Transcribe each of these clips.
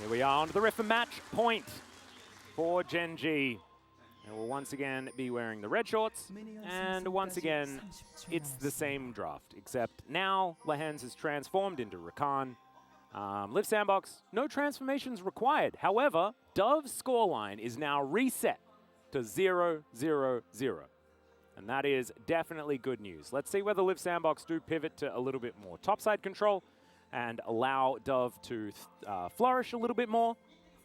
Here we are onto the riff for match point for GenG. And we'll once again be wearing the red shorts, and once again, it's the same draft, except now Lehends is transformed into Rakan. Liiv SANDBOX, no transformations required. However, Dove's scoreline is now reset to 0-0-0. And that is definitely good news. Let's see whether Liiv SANDBOX do pivot to a little bit more topside control and allow Dove to flourish a little bit more.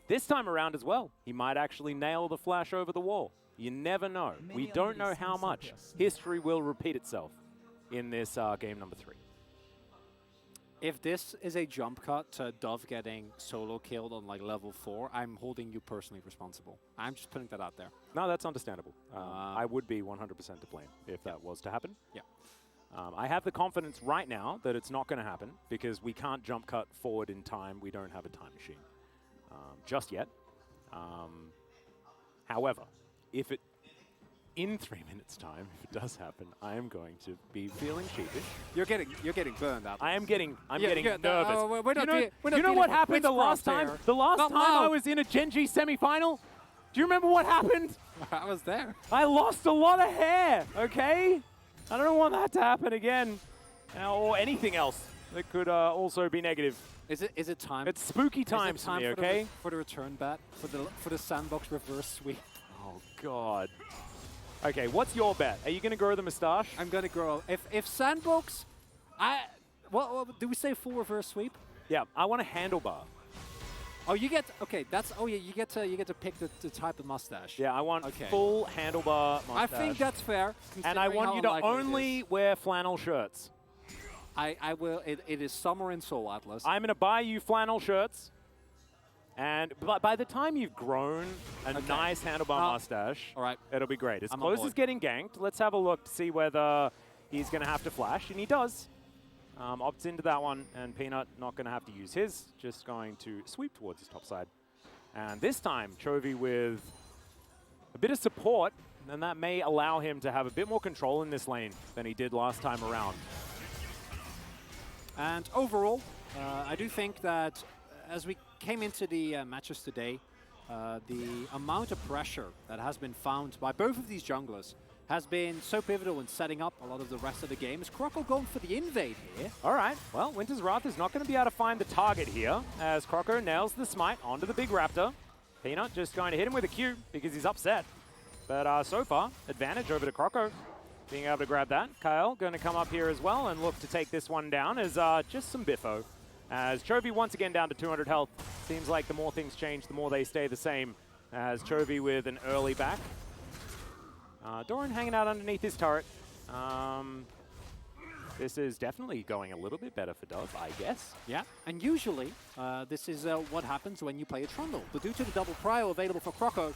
This time around as well, he might actually nail the flash over the wall. You never know. We don't know how much history will repeat itself in this game number 3. If this is a jump cut to Dove getting solo killed on like level 4, I'm holding you personally responsible. I'm just putting that out there. No, that's understandable. I would be 100% to blame if that was to happen. Yeah. I have the confidence right now that it's not going to happen because we can't jump cut forward in time. We don't have a time machine just yet. However, if it in 3 minutes' time, if it does happen, I am going to be feeling sheepish. You're getting burned out. I'm getting nervous. You know what happened the last time? The last time I was in a GenG semi-final? Do you remember what happened? I was there. I lost a lot of hair, okay? I don't want that to happen again. Or anything else that could also be negative. Is it time? It's spooky times for me, okay? For the return bat, for the SANDBOX reverse sweep. Oh, God. Okay, what's your bet? Are you going to grow the moustache? I'm going to grow. If SANDBOX, what do we say full reverse sweep? Yeah, I want a handlebar. Oh, you get you get to pick the type of mustache. Yeah, I want full handlebar mustache. I think that's fair. And I want you to only wear flannel shirts. I will. It is summer in Seoul, Atlus. I'm going to buy you flannel shirts. And by the time you've grown a nice handlebar mustache, all right, it'll be great. As Clozer's getting ganked, let's have a look to see whether he's going to have to flash, and he does. Opts into that one, and Peanut not going to have to use his, just going to sweep towards his top side. And this time, Chovy with a bit of support, and that may allow him to have a bit more control in this lane than he did last time around. And overall, I do think that as we came into the matches today, the amount of pressure that has been found by both of these junglers has been so pivotal in setting up a lot of the rest of the game. Is Croco going for the invade here? All right. Well, Winter's Wrath is not going to be able to find the target here as Croco nails the smite onto the big raptor. Peanut just going to hit him with a Q because he's upset. But so far, advantage over to Croco, being able to grab that. Kael going to come up here as well and look to take this one down as just some biffo. As Chovy once again down to 200 health. Seems like the more things change, the more they stay the same. As Chovy with an early back. Doran hanging out underneath his turret. This is definitely going a little bit better for Dove, I guess. Yeah, and usually this is what happens when you play a Trundle. But due to the double prio available for Croco,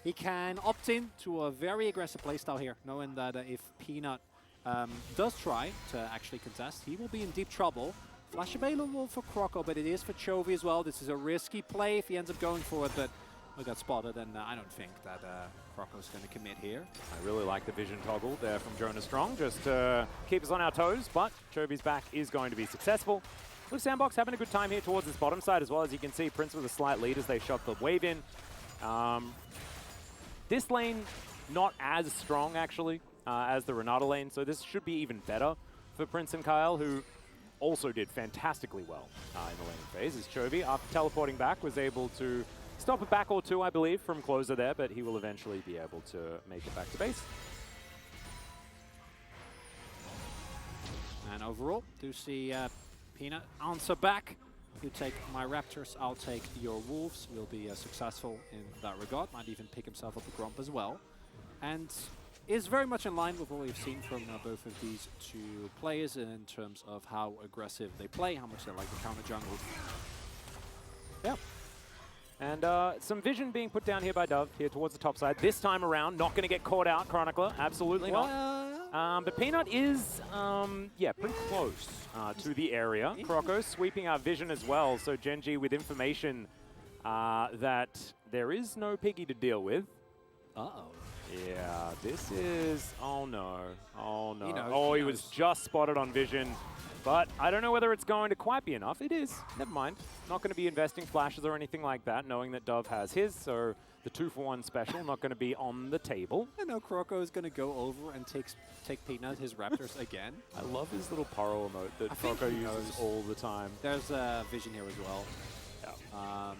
he can opt in to a very aggressive playstyle here, knowing that if Peanut does try to actually contest, he will be in deep trouble. Flash available for Croco, but it is for Chovy as well. This is a risky play if he ends up going for it, but we got spotted, and I don't think that Croco's going to commit here. I really like the vision toggle there from Jonas Strong, just to keep us on our toes, but Chovy's back is going to be successful. Liiv SANDBOX having a good time here towards this bottom side as well. As you can see, Prince with a slight lead as they shot the wave in. This lane not as strong, actually, as the Renata lane, so this should be even better for Prince and Kael, who also did fantastically well in the laning phase, as Chovy, after teleporting back, was able to stop a back or two, I believe, from Clozer there, but he will eventually be able to make it back to base. And overall, do see Peanut answer back. You take my Raptors, I'll take your Wolves. We'll be successful in that regard. Might even pick himself up a Gromp as well. And is very much in line with what we've seen from both of these two players in terms of how aggressive they play, how much they like the counter jungle. Yeah. And some vision being put down here by Dove, here towards the top side. This time around, not going to get caught out, Chronicler. Absolutely not. But Peanut is, yeah, pretty close to the area. Croco sweeping our vision as well. So GenG with information that there is no Piggy to deal with. Uh-oh. Yeah, this is, oh no, oh no. He knows, oh, he was just spotted on vision. But I don't know whether it's going to quite be enough. It is. Never mind. Not going to be investing flashes or anything like that, knowing that Dove has his, so the 2-for-1 special not going to be on the table. I know Croco is going to go over and take Peanut, his Raptors, again. I love his little Paro emote that Croco uses all the time. There's Vision here as well. Yeah.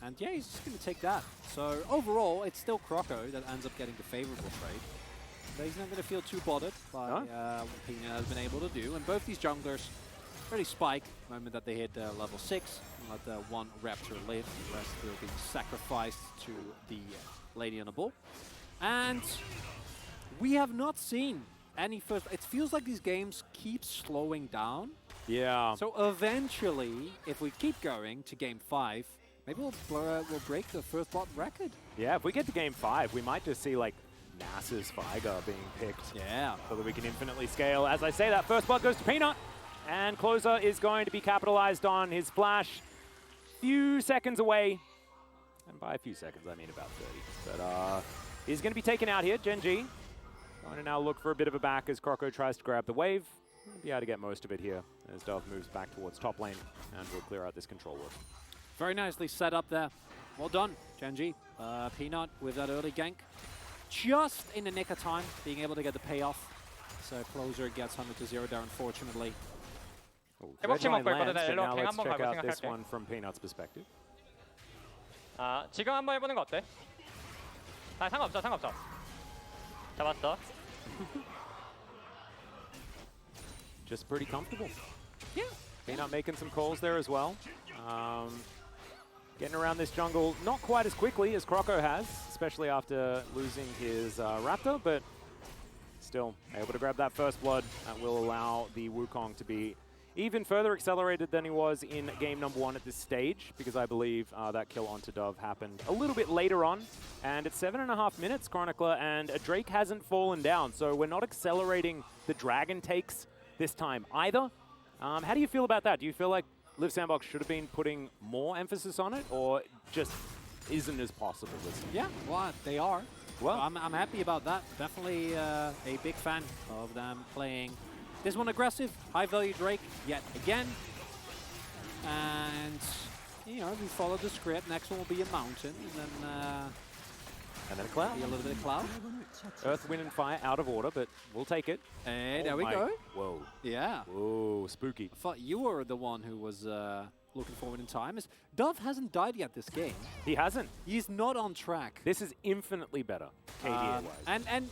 And yeah, he's just going to take that. So overall, it's still Croco that ends up getting the favorable trade. But he's not going to feel too bothered by what Peanut has been able to do. And both these junglers really spike the moment that they hit level 6. Let one Raptor live, the rest will be sacrificed to the Lady on the Bull. And we have not seen any first... It feels like these games keep slowing down. Yeah. So eventually, if we keep going to Game 5, maybe we'll break the first blood record. Yeah, if we get to Game 5, we might just see like Nasa's Viger being picked. Yeah. So that we can infinitely scale. As I say that, first blood goes to Peanut. And Clozer is going to be capitalized on his flash. Few seconds away. And by a few seconds, I mean about 30. But he's going to be taken out here. GenG going to now look for a bit of a back as Croco tries to grab the wave. We'll be able to get most of it here as Dove moves back towards top lane. And we'll clear out this control ward. Very nicely set up there. Well done, GenG. Peanut with that early gank. Just in the nick of time, being able to get the payoff. So Clozer gets 100-0 there, unfortunately. Red line lands, but now let's check out this one from Peanut's perspective. 지금 한번 해보는 거 어때? 상관없어, 상관없어. 잡았어. Just pretty comfortable. Yeah. Peanut making some calls there as well. Getting around this jungle not quite as quickly as Croco has, especially after losing his Raptor, but still able to grab that first blood. That will allow the Wukong to be even further accelerated than he was in game number 1 at this stage, because I believe that kill onto Dove happened a little bit later on. And it's 7.5 minutes, Chronicler, and a Drake hasn't fallen down, so we're not accelerating the dragon takes this time either. How do you feel about that? Do you feel like Liiv SANDBOX should have been putting more emphasis on it, or just isn't as possible this time? Yeah, well, they are. Well, I'm happy about that. Definitely a big fan of them playing this one aggressive, high-value Drake yet again. And, you know, we follow the script. Next one will be a mountain, and then a cloud. Be a little bit of cloud. Earth, wind, and fire out of order, but we'll take it. Hey, there we go. Whoa. Yeah. Whoa, spooky. I thought you were the one who was looking forward in time. Dove hasn't died yet this game. He hasn't. He's not on track. This is infinitely better, KDA-wise. And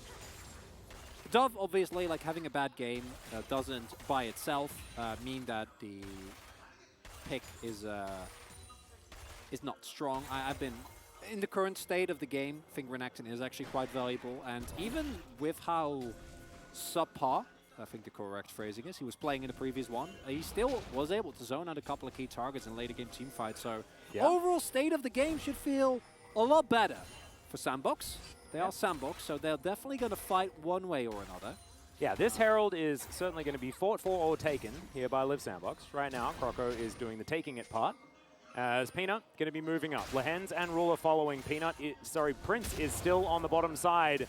Dove, obviously, like having a bad game doesn't by itself mean that the pick is not strong. I've been in the current state of the game. I think Renekton is actually quite valuable, and even with how subpar, I think the correct phrasing is, he was playing in the previous one, he still was able to zone out a couple of key targets in later game teamfights. So overall state of the game should feel a lot better for SANDBOX. They are SANDBOX, so they're definitely going to fight one way or another. Yeah, this Herald is certainly going to be fought for or taken here by Liiv SANDBOX. Right now, Croco is doing the taking it part, as Peanut going to be moving up. Lehends and Ruler following. Prince is still on the bottom side,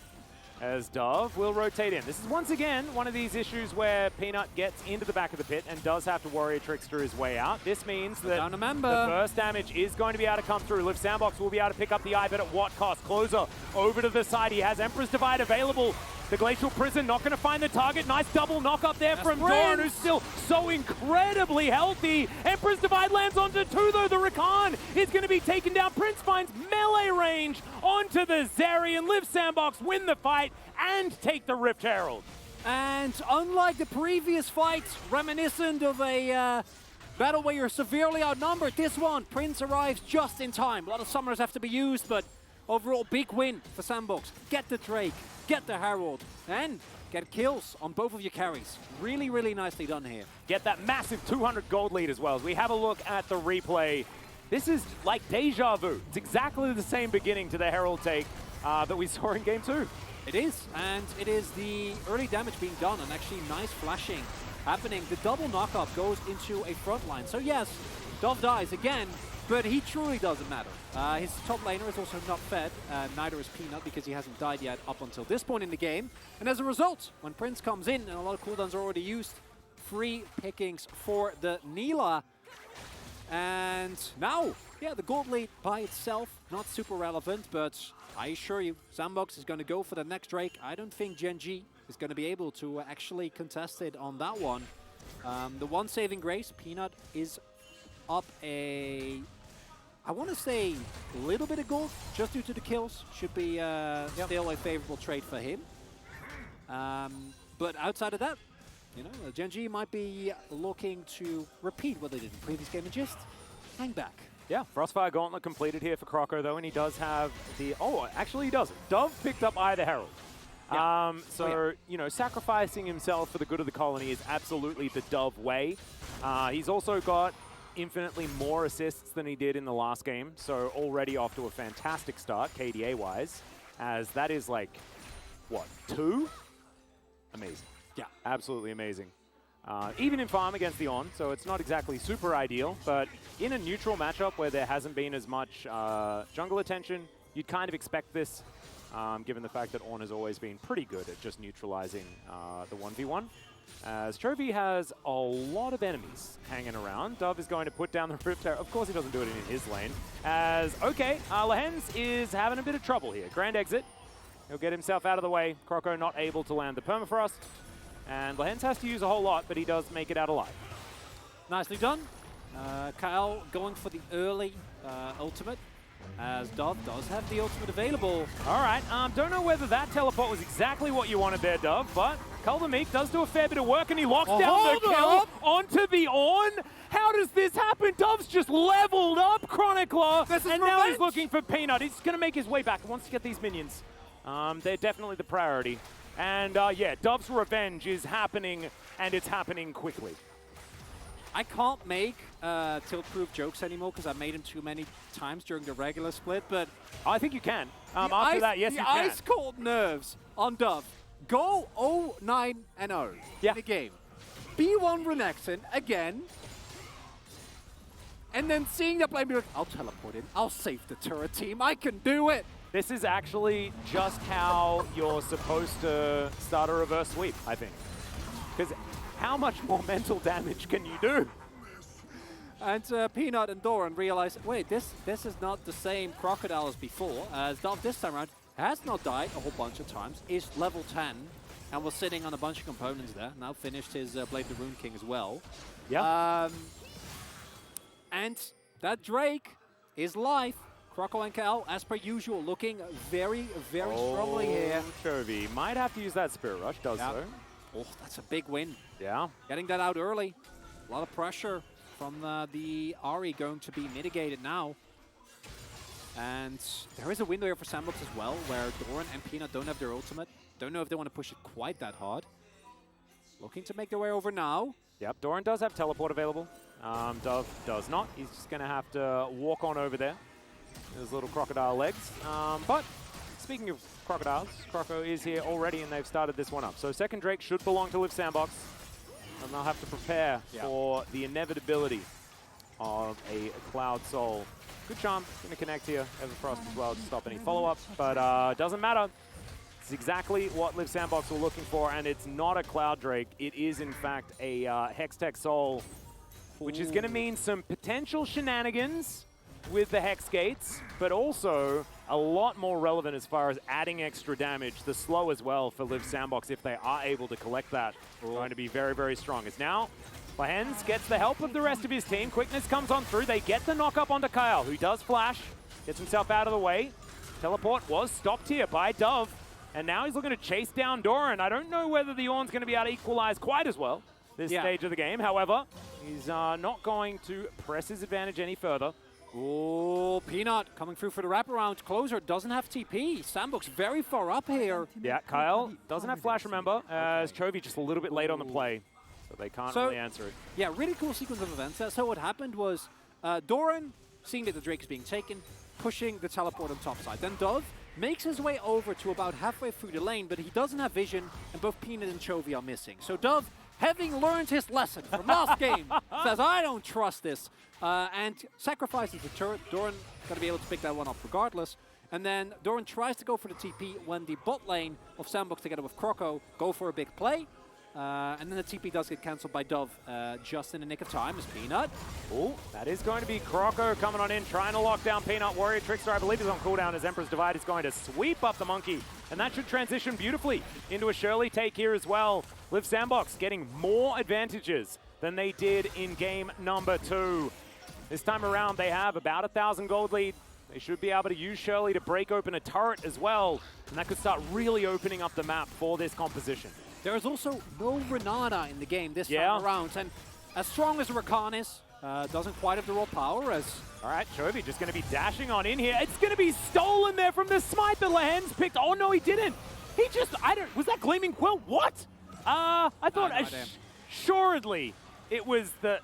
as Dove will rotate in. This is once again one of these issues where Peanut gets into the back of the pit and does have to Warrior Trickster his way out. This means that the first damage is going to be able to come through. Liiv SANDBOX will be able to pick up the eye, but at what cost? Clozer over to the side. He has Emperor's Divide available. The Glacial Prison not going to find the target. Nice double knock up there from Doran, who's still so incredibly healthy. Emperor's Divide lands onto 2, though. The Rakan is going to be taken down. Prince finds melee range onto the Zeri, and Liiv SANDBOX win the fight and take the Rift Herald. And unlike the previous fights, reminiscent of a battle where you're severely outnumbered, this one, Prince arrives just in time. A lot of summoners have to be used, but overall, big win for SANDBOX. Get the Drake, get the Herald, and get kills on both of your carries. Really, really nicely done here. Get that massive 200 gold lead as well. As we have a look at the replay, this is like deja vu. It's exactly the same beginning to the Herald take that we saw in Game 2. It is, and it is the early damage being done, and actually nice flashing happening. The double knockup goes into a front line. So yes, Dove dies again, but he truly doesn't matter. His top laner is also not fed, neither is Peanut, because he hasn't died yet up until this point in the game. And as a result, when Prince comes in and a lot of cooldowns are already used, free pickings for the Nilah. And now, yeah, the gold lead by itself, not super relevant, but I assure you, SANDBOX is going to go for the next Drake. I don't think GenG is going to be able to actually contest it on that one. The one saving grace, Peanut is up I want to say a little bit of gold, just due to the kills. Should be still a favorable trade for him. But outside of that, you know, GenG might be looking to repeat what they did in the previous game and just hang back. Yeah, Frostfire Gauntlet completed here for Croco, though, and he does have the... Oh, actually he doesn't. Dove picked up Eye of the Herald. Yeah. You know, sacrificing himself for the good of the colony is absolutely the Dove way. He's also got infinitely more assists than he did in the last game, so already off to a fantastic start, KDA-wise, as that is like, what, 2? Amazing. Yeah. Absolutely amazing. Even in farm against the Ornn, so it's not exactly super ideal, but in a neutral matchup where there hasn't been as much jungle attention, you'd kind of expect this, given the fact that Ornn has always been pretty good at just neutralizing the 1v1. As Chovy has a lot of enemies hanging around, Dove is going to put down the Rift Terror. Of course he doesn't do it in his lane. As, okay, Lehends is having a bit of trouble here. Grand exit. He'll get himself out of the way. Croco not able to land the Permafrost. And Lehends has to use a whole lot, but he does make it out alive. Nicely done. Kael going for the early ultimate, as Dove does have the ultimate available. All right, don't know whether that teleport was exactly what you wanted there, Dove, but Culver Meek does do a fair bit of work, and he locks down the kill onto the Ornn. How does this happen? Dove's just leveled up Chronicler, and now he's looking for Peanut. He's going to make his way back. He wants to get these minions. They're definitely the priority. And yeah, Dove's revenge is happening, and it's happening quickly. I can't make tilt-proof jokes anymore because I made them too many times during the regular split, but... I think you can. After that, yes, you can. The ice-cold nerves on Dove. Go 0-9-0 in the game. B1 Renekton again. And then seeing the play, be like, I'll teleport in. I'll save the turret team. I can do it. This is actually just how you're supposed to start a reverse sweep, I think. Because how much more mental damage can you do? And Peanut and Doran realize, wait, this is not the same Crocodile as before, as Dove this time around has not died a whole bunch of times, is level 10, and was sitting on a bunch of components there. Now finished his Blade the Rune King as well. Yeah. And that Drake is live. Croco and Kael, as per usual, looking very, very strongly here. Chovy might have to use that Spirit Rush, does so. Oh, that's a big win. Yeah. Getting that out early. A lot of pressure from the Ahri going to be mitigated now. And there is a window here for SANDBOX as well, where Doran and Peanut don't have their ultimate. Don't know if they want to push it quite that hard. Looking to make their way over now. Yep, Doran does have teleport available. Dove does not. He's just going to have to walk on over there. His little crocodile legs. But speaking of crocodiles, Croco is here already, and they've started this one up. So second Drake should belong to Liiv SANDBOX, and they'll have to prepare for the inevitability of a Cloud Soul. Good charm, going to connect here. Everfrost as well to stop any follow-up, but doesn't matter. It's exactly what Liiv SANDBOX were looking for, and it's not a Cloud Drake. It is, in fact, a Hextech Soul, which is going to mean some potential shenanigans with the Hex Gates, but also a lot more relevant as far as adding extra damage. The slow as well for Liiv SANDBOX, if they are able to collect that, going to be very, very strong. As now, Lehends gets the help of the rest of his team. Quickness comes on through. They get the knock up onto Kael, who does flash, gets himself out of the way. Teleport was stopped here by Dove, and now he's looking to chase down Doran. I don't know whether the Ornn's going to be able to equalize quite as well this stage of the game. However, he's not going to press his advantage any further. Oh, Peanut coming through for the wraparound. Clozer doesn't have TP. SANDBOX very far up here. Yeah, Kael doesn't have flash, remember, as Chovy just a little bit late on the play, so they can't really answer it. Yeah, really cool sequence of events. So what happened was Doran, seeing that the Drake is being taken, pushing the teleport on top side. Then Dove makes his way over to about halfway through the lane, but he doesn't have vision, and both Peanut and Chovy are missing. So Dove, having learned his lesson from last game, says, I don't trust this. And sacrifices the turret. Doran going to be able to pick that one up regardless. And then Doran tries to go for the TP when the bot lane of SANDBOX together with Croco go for a big play. And then the TP does get cancelled by Dove just in the nick of time as Peanut. Oh, that is going to be Croco coming on in, trying to lock down Peanut. Warrior Trickster, I believe, is on cooldown as Emperor's Divide is going to sweep up the Monkey. And that should transition beautifully into a Shirley take here as well. Liiv SANDBOX getting more advantages than they did in game number 2. This time around, they have about 1,000 gold lead. They should be able to use Shirley to break open a turret as well. And that could start really opening up the map for this composition. There is also no Renata in the game this time around. And as strong as Rakan is, doesn't quite have the raw power as... All right, Chovy just going to be dashing on in here. It's going to be stolen there from the smite that Lehends picked. Oh, no, he didn't. He just... Was that Gleaming Quill? What? I thought assuredly it was the...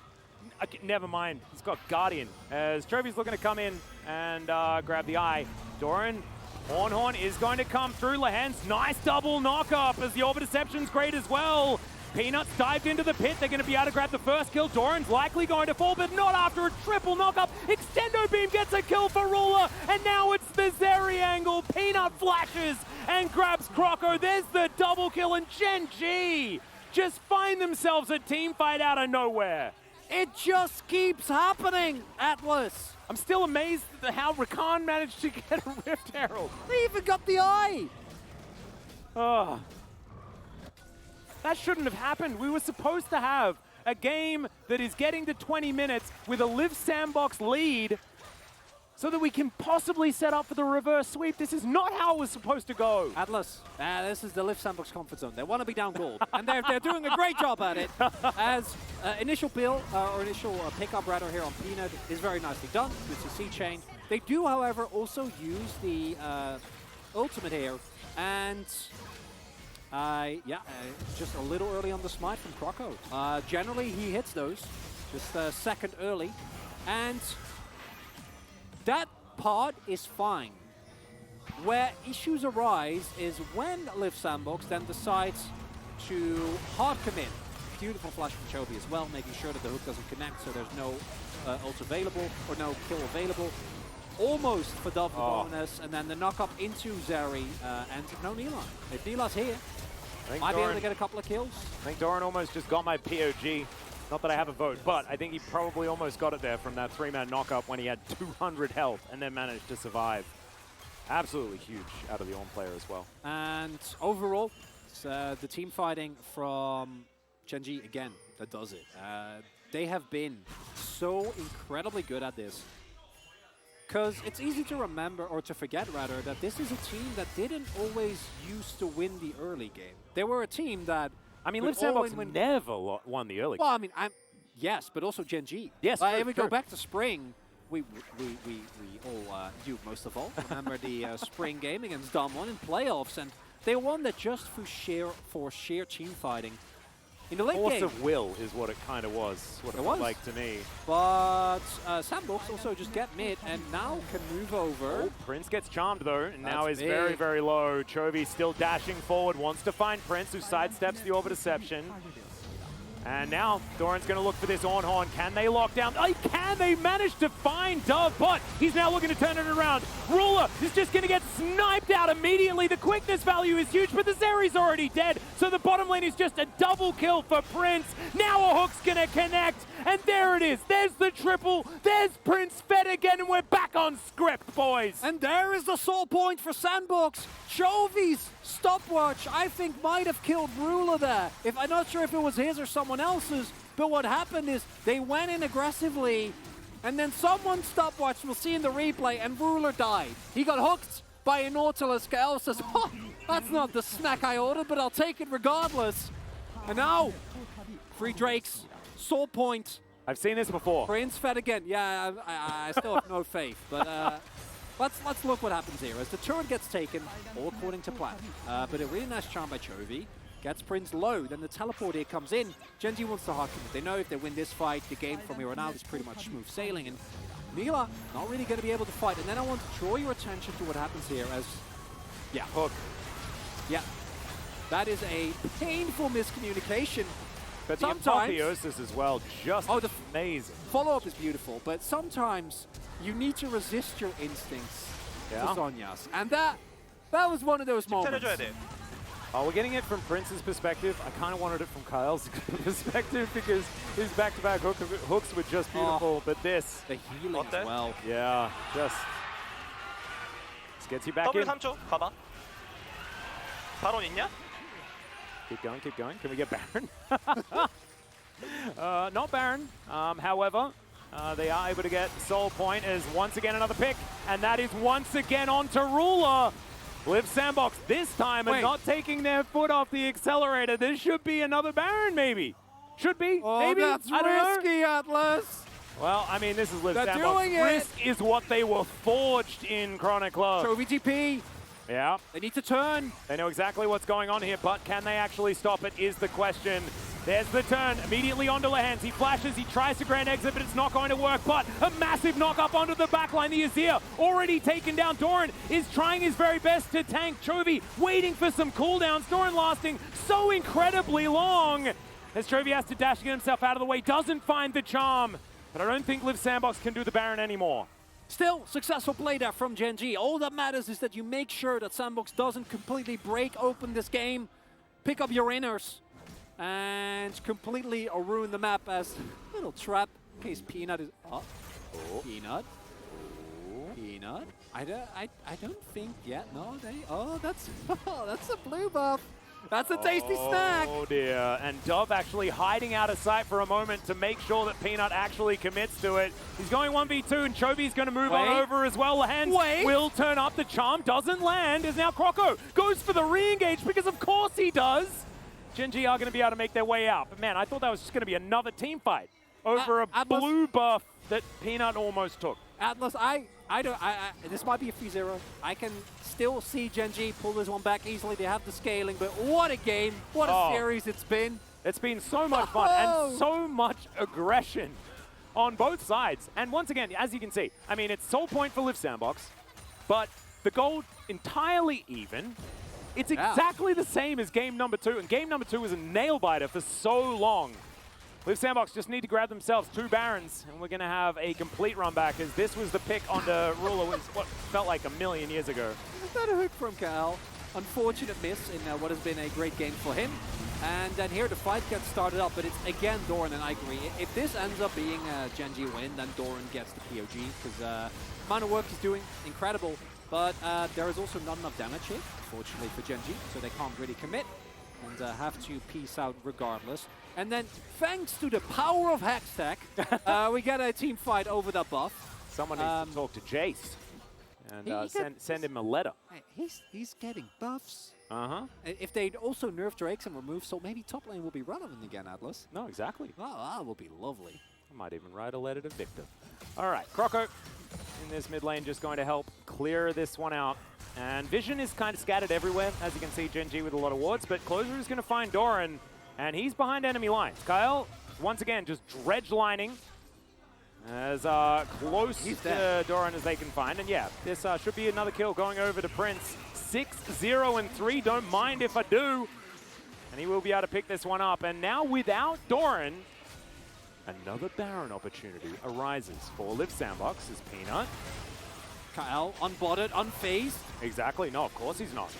Okay, never mind. He's got Guardian. As Chovy's looking to come in and grab the eye. Doran, Ornn is going to come through. Lehends, nice double knock-up as the Orbit Deception's great as well. Peanuts dived into the pit. They're going to be able to grab the first kill. Doran's likely going to fall, but not after a triple knock-up. Extendo Beam gets a kill for Ruler, and now it's the Zeri angle. Peanut flashes and grabs Croco. There's the double kill, and GenG just find themselves a team fight out of nowhere. It just keeps happening, Atlus. I'm still amazed at how Rakan managed to get a Rift Herald. They even got the eye. Oh. That shouldn't have happened. We were supposed to have a game that is getting to 20 minutes with a Liiv SANDBOX lead so that we can possibly set up for the reverse sweep. This is not how it was supposed to go. Atlus, this is the Liiv SANDBOX comfort zone. They want to be down gold, and they're doing a great job at it. As initial build, or initial pickup rather here on Peanut is very nicely done with the C-Chain. They do, however, also use the ultimate here, and just a little early on the smite from Croco. Generally, he hits those just a second early, and that part is fine. Where issues arise is when Liiv SANDBOX then decides to hard commit. Beautiful flash from Chovy as well, making sure that the hook doesn't connect, so there's no ult available or no kill available. Almost for Dove the bonus, and then the knock up into Zeri, and no Nilah. If Nilah's here, might be able to get a couple of kills. I think Doran almost just got my POG. Not that I have a vote, but I think he probably almost got it there from that 3-man knock-up when he had 200 health and then managed to survive. Absolutely huge out of the Ornn player as well. And overall, it's the team fighting from GenG again that does it. They have been so incredibly good at this. Because it's easy to remember, or to forget rather, that this is a team that didn't always used to win the early game. They were a team that... I mean, Liiv SANDBOX never won the early game. Well, I mean, yes, but also GenG. Yes, if we go back to spring, we all, you most of all, remember the spring game against Damwon in playoffs, and they won that just for sheer team fighting. In the late Force game, of will is what it kind of was, what it felt like to me. But SANDBOX also just get mid and now can move over. Oh, Prince gets charmed though, and now is big. very, very low. Chovy still dashing forward, wants to find Prince, who sidesteps the Orbit Deception. And now Doran's going to look for this Ornn. Can they lock down? Oh, can they manage to find Dove? But he's now looking to turn it around. Ruler is just going to get sniped out immediately. The quickness value is huge, but the Zeri's already dead. So the bottom lane is just a double kill for Prince. Now a hook's going to connect. And there it is. There's the triple. There's Prince fed again, and we're back on script, boys. And there is the soul point for SANDBOX. Chovy's stopwatch, I think, might have killed Ruler there. I'm not sure if it was his or someone else's, but what happened is they went in aggressively, and then someone's stopwatch, we'll see in the replay, and Ruler died. He got hooked by a Nautilus. Kael says, oh, that's not the snack I ordered, but I'll take it regardless. And now, free Drakes, soul point. I've seen this before. Prince fed again. Yeah, I still have no faith, but let's look what happens here. As the turret gets taken, all according to plan. But a really nice charm by Chovy. Gets Prince low, then the teleport here comes in. GenG wants to hard commit. They know if they win this fight, the game from here on out is pretty much smooth sailing. And Nilah not really going to be able to fight. And then I want to draw your attention to what happens here as... Yeah, hook. Yeah. That is a painful miscommunication. But the apotheosis as well, just amazing. Follow-up is beautiful, but sometimes you need to resist your instincts to Zhonya's. And that was one of those moments. Oh, we're getting it from Prince's perspective. I kind of wanted it from Kael's perspective because his back-to-back hooks were just beautiful, but this... The healing as well. Yeah, just gets you back in. 3초 가봐. 바론 있냐? Keep going, keep going. Can we get Baron? Not Baron. However, they are able to get Soul Point as once again another pick, and that is once again onto Ruler. Liiv SANDBOX this time and not taking their foot off the accelerator. This should be another Baron, maybe. Should be, maybe. That's I don't risky, know. Atlus. Well, I mean, this is Liiv They're SANDBOX. doing it. Risk is what they were forged in Chronicler. Chovy TP. Yeah. They need to turn. They know exactly what's going on here, but can they actually stop it is the question. There's the turn, immediately onto Lehends. He flashes, he tries to grand exit, but it's not going to work. But a massive knock up onto the backline. The Azir already taken down. Doran is trying his very best to tank Chovy, waiting for some cooldowns. Doran lasting so incredibly long. As Chovy has to dash to get himself out of the way, doesn't find the charm. But I don't think Liiv SANDBOX can do the Baron anymore. Still, successful play there from GenG. All that matters is that you make sure that SANDBOX doesn't completely break open this game, pick up your inners, and completely ruin the map as a little trap in case Peanut is up. Oh. Peanut. Oh. Peanut. I don't think yet. No, that's that's a blue buff. That's a tasty snack. Oh dear. And Dove actually hiding out of sight for a moment to make sure that Peanut actually commits to it. He's going 1v2 and Chovy's going to move on over as well. Lehends will turn up. The charm doesn't land as now Croco goes for the re-engage because of course he does. GenG are going to be able to make their way out. But man, I thought that was just going to be another team fight over a Atlus, blue buff that Peanut almost took. Atlus, this might be a 3-0. I can still see GenG pull this one back easily. They have the scaling, but what a game. What a series it's been. It's been so much fun and so much aggression on both sides. And once again, as you can see, I mean, it's Soul Point for Liiv SANDBOX, but the gold entirely even. It's exactly the same as game number 2, and game number 2 was a nail-biter for so long. Liiv SANDBOX just need to grab themselves 2 Barons, and we're going to have a complete run back, as this was the pick onto Ruler was what felt like a million years ago. Is that a hook from Kael? Unfortunate miss in what has been a great game for him. And then here the fight gets started up, but it's again Doran, and I agree. If this ends up being a GenG win, then Doran gets the POG, because amount of work he's doing, incredible. But there is also not enough damage here, unfortunately, for GenG, so they can't really commit and have to peace out regardless. And then, thanks to the power of Hextech, we get a team fight over the buff. Someone needs to talk to Jace and send him a letter. He's getting buffs. Uh-huh. If they'd also nerf Drakes and remove Soul, maybe top lane will be relevant again, Atlus. No, exactly. Oh, that will be lovely. I might even write a letter to Victor. All right, Croco in this mid lane just going to help clear this one out. And Vision is kind of scattered everywhere, as you can see, GenG with a lot of wards, but Clozer is going to find Doran, and he's behind enemy lines. Kael, once again, just dredge lining as close to Doran as they can find. And yeah, this should be another kill going over to Prince. 6-0-3, don't mind if I do. And he will be able to pick this one up. And now without Doran, another Baron opportunity arises for Liiv SANDBOX as Peanut. Kael, unbotted, unfazed. Exactly. No, of course he's not.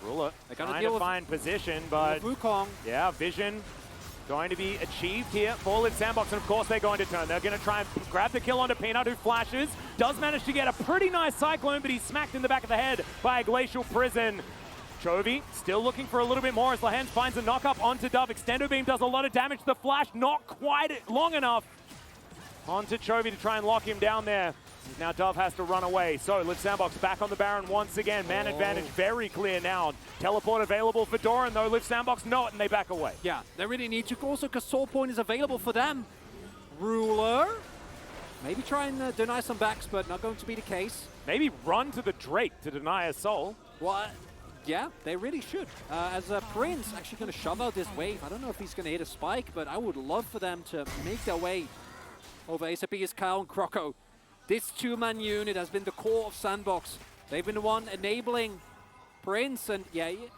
Ruler trying deal to find position, but Wukong. Yeah, Vision going to be achieved here for Liiv SANDBOX, and of course they're going to turn. They're going to try and grab the kill onto Peanut, who flashes. Does manage to get a pretty nice Cyclone, but he's smacked in the back of the head by a Glacial Prison. Chovy still looking for a little bit more as Lehends finds a knock-up onto Dove. Extendo Beam does a lot of damage. The flash not quite long enough onto Chovy to try and lock him down there. Now Dove has to run away. So Liiv SANDBOX back on the Baron once again. Man advantage very clear now. Teleport available for Doran though. Liiv SANDBOX not, and they back away. Yeah, they really need to. Also because Soul Point is available for them. Ruler. Maybe try and deny some backs, but not going to be the case. Maybe run to the Drake to deny a soul. What? Yeah, they really should. As Prince actually going to shove out this wave. I don't know if he's going to hit a spike, but I would love for them to make their way over ASAP as Kael and Croco. This two-man unit has been the core of SANDBOX. They've been the one enabling Prince, and yeah, you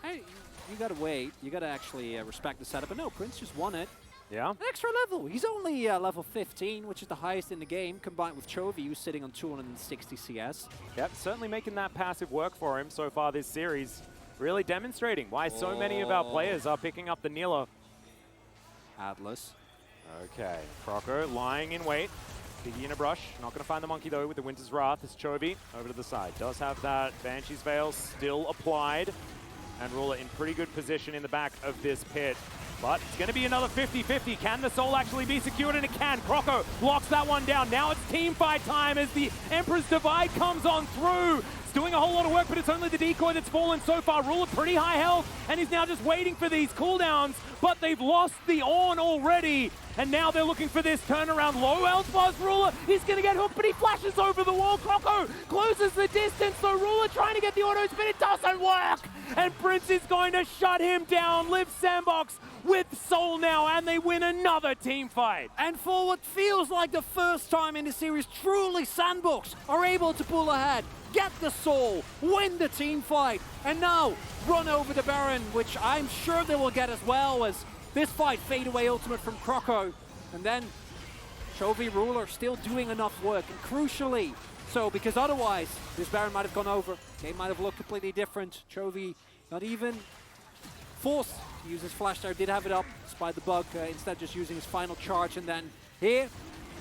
gotta wait. You gotta actually respect the setup. But no, Prince just won it. Yeah. An extra level. He's only level 15, which is the highest in the game, combined with Chovy, who's sitting on 260 CS. Yep, certainly making that passive work for him so far this series. really demonstrating why so many of our players are picking up the Nilah. Atlus. Okay, Croco lying in wait. Piggy in a brush. Not going to find the monkey though with the Winter's Wrath. It's Chovy over to the side. Does have that Banshee's Veil still applied. And Ruler in pretty good position in the back of this pit. But it's going to be another 50-50. Can the soul actually be secured? And it can. Croco locks that one down. Now it's team fight time as the Emperor's Divide comes on through. It's doing a whole lot of work, but it's only the decoy that's fallen so far. Ruler pretty high health, and he's now just waiting for these cooldowns. But they've lost the Ornn already. And now they're looking for this turnaround. Low health buzz. Ruler, he's going to get hooked, but he flashes over the wall. Croco closes the distance, so Ruler trying to get the auto spin. It doesn't work. And Prince is going to shut him down. Liiv SANDBOX with Soul now, and they win another team fight. And for what feels like the first time in the series, truly SANDBOX are able to pull ahead, get the Soul, win the team fight, and now run over the Baron, which I'm sure they will get as well as this fight fade away ultimate from Croco. And then Chovy Ruler still doing enough work, and crucially so, because otherwise this Baron might have gone over. Game might have looked completely different. Chovy not even forced to use his flash there, did have it up despite the bug, instead just using his final charge. And then here,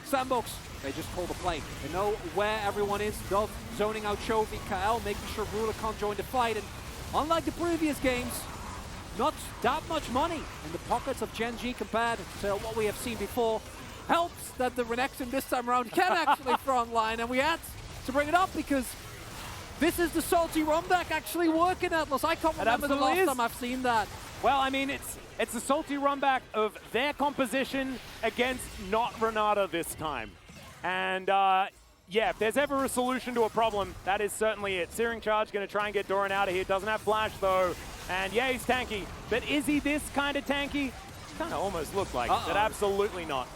SANDBOX, they just call the play. They know where everyone is. Dove zoning out Chovy, Kael making sure Ruler can't join the fight. And unlike the previous games, not that much money in the pockets of GenG compared to what we have seen before. Helps that the Renekton this time around can actually frontline, and we had to bring it up because this is the salty rum deck actually working, Atlus. I can't remember the last time I've seen that. Well, I mean, it's a salty run back of their composition against not Renata this time. And yeah, if there's ever a solution to a problem, that is certainly it. Searing Charge going to try and get Doran out of here. Doesn't have flash though. And yeah, he's tanky. But is he this kind of tanky? Kind of almost looked like it, but absolutely not.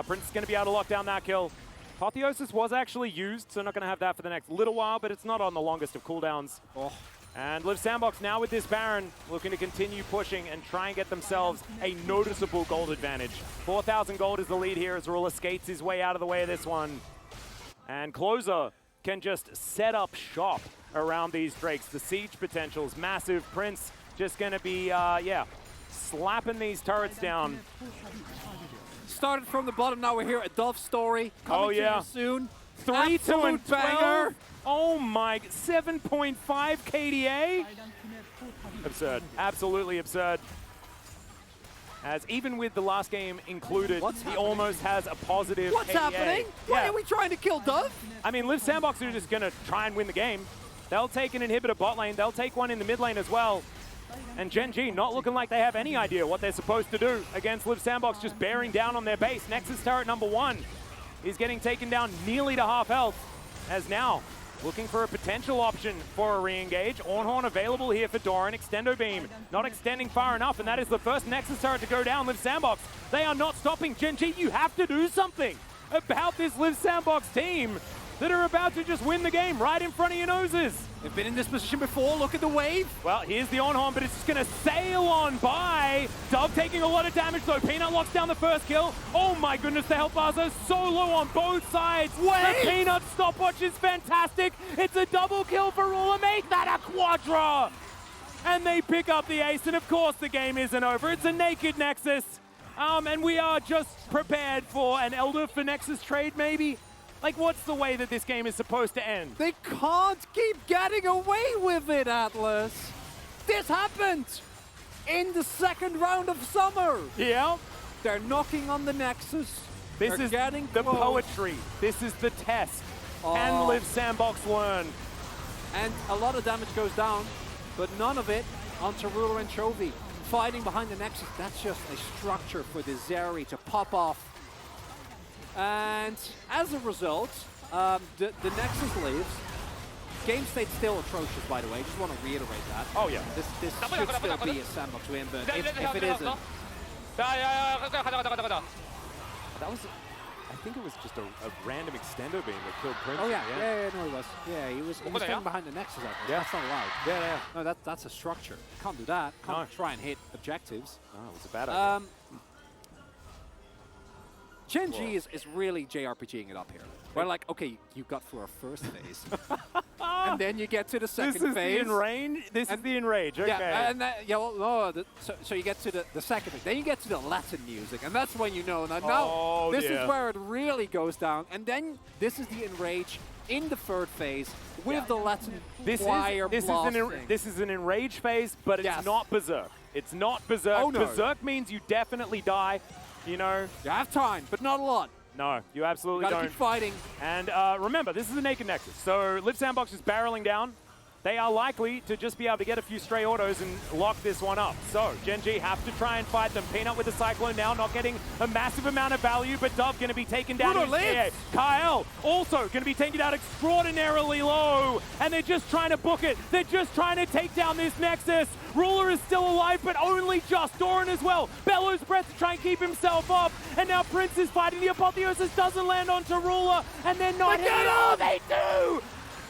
Prince is going to be able to lock down that kill. Apotheosis was actually used, so not going to have that for the next little while, but it's not on the longest of cooldowns. And Liiv SANDBOX now with this Baron, looking to continue pushing and try and get themselves a noticeable gold advantage. 4,000 gold is the lead here as Ruler skates his way out of the way of this one. And Clozer can just set up shop around these Drakes. The siege potential's massive. Prince just going to be, yeah, slapping these turrets down. Started from the bottom, now we're here at Dove's story. Coming to you soon. 3, 2, and 12. Banger. Oh my, 7.5 KDA? Absurd, absolutely absurd. As even with the last game included, he almost has a positive What's KDA. happening? Yeah. Why are we trying to kill Dove? I mean, Liiv SANDBOX are just gonna try and win the game. They'll take an inhibitor bot lane, they'll take one in the mid lane as well. And GenG not looking like they have any idea what they're supposed to do against Liiv SANDBOX, just bearing down on their base. Nexus turret number 1 is getting taken down nearly to half health, as now looking for a potential option for a re-engage. Ornn available here for Doran. Extendo Beam not extending far enough, and that is the first Nexus turret to go down. Liiv SANDBOX, they are not stopping. GenG, you have to do something about this Liiv SANDBOX team that are about to just win the game right in front of your noses. They've been in this position before, look at the wave. Well, here's the Ornn, but it's just gonna sail on by. Dove taking a lot of damage though. Peanut locks down the first kill. Oh my goodness, the health bars are so low on both sides. The Peanut stopwatch is fantastic. It's a double kill for Ruler. Make that a quadra. And they pick up the ace, and of course the game isn't over. It's a naked Nexus. And we are just prepared for an Elder for Nexus trade maybe. Like, what's the way that this game is supposed to end? They can't keep getting away with it, Atlus. This happened in the second round of summer. Yeah. They're knocking on the Nexus. This is the poetry. This is the test. Can Liiv SANDBOX learn? And a lot of damage goes down, but none of it onto Ruler and Chovy. Fighting behind the Nexus, that's just a structure for the Zeri to pop off. And as a result, the Nexus lives. Game state's still atrocious, by the way. Just want to reiterate that. Oh, yeah. This should still be a SANDBOX win, but if it isn't... That was, I think it was just a random extendo beam that killed Prince. Oh, yeah, no, he was. Yeah, he was standing behind the Nexus. Yeah. That's not allowed. Yeah. No, that's a structure. Can't do that. Can't try and hit objectives. No, it was a bad idea. GenG is really JRPGing it up here. We're like, okay, you got through our first phase. And then you get to the second phase. This is the enrage, okay. Yeah, and so you get to the second phase. Then you get to the Latin music, and that's when you know. Now this is where it really goes down. And then this is the enrage in the third phase with the Latin choir blasting. This is an enrage phase, but it's not Berserk. It's not Berserk. Oh, no. Berserk means you definitely die, you know. You have time, but not a lot. No, you absolutely Gotta don't. keep fighting. And remember, this is a naked Nexus, so Liiv SANDBOX is barreling down. They are likely to just be able to get a few stray autos and lock this one up. So GenG have to try and fight them. Peanut with the Cyclone now, not getting a massive amount of value, but Dove going to be taken down. Kael also going to be taken down extraordinarily low, and they're just trying to book it. They're just trying to take down this Nexus. Ruler is still alive, but only just. Doran as well. Bellows breath to try and keep himself up, and now Prince is fighting. The Apotheosis doesn't land onto Ruler, and they're not hitting. Oh, they do!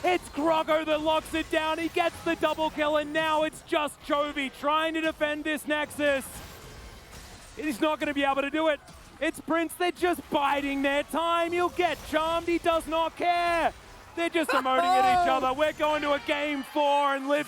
It's Croco that locks it down. He gets the double kill, and now it's just Chovy trying to defend this Nexus. He's not going to be able to do it. It's Prince. They're just biding their time. He'll get charmed. He does not care. They're just emoting at each other. We're going to a game 4, and Liiv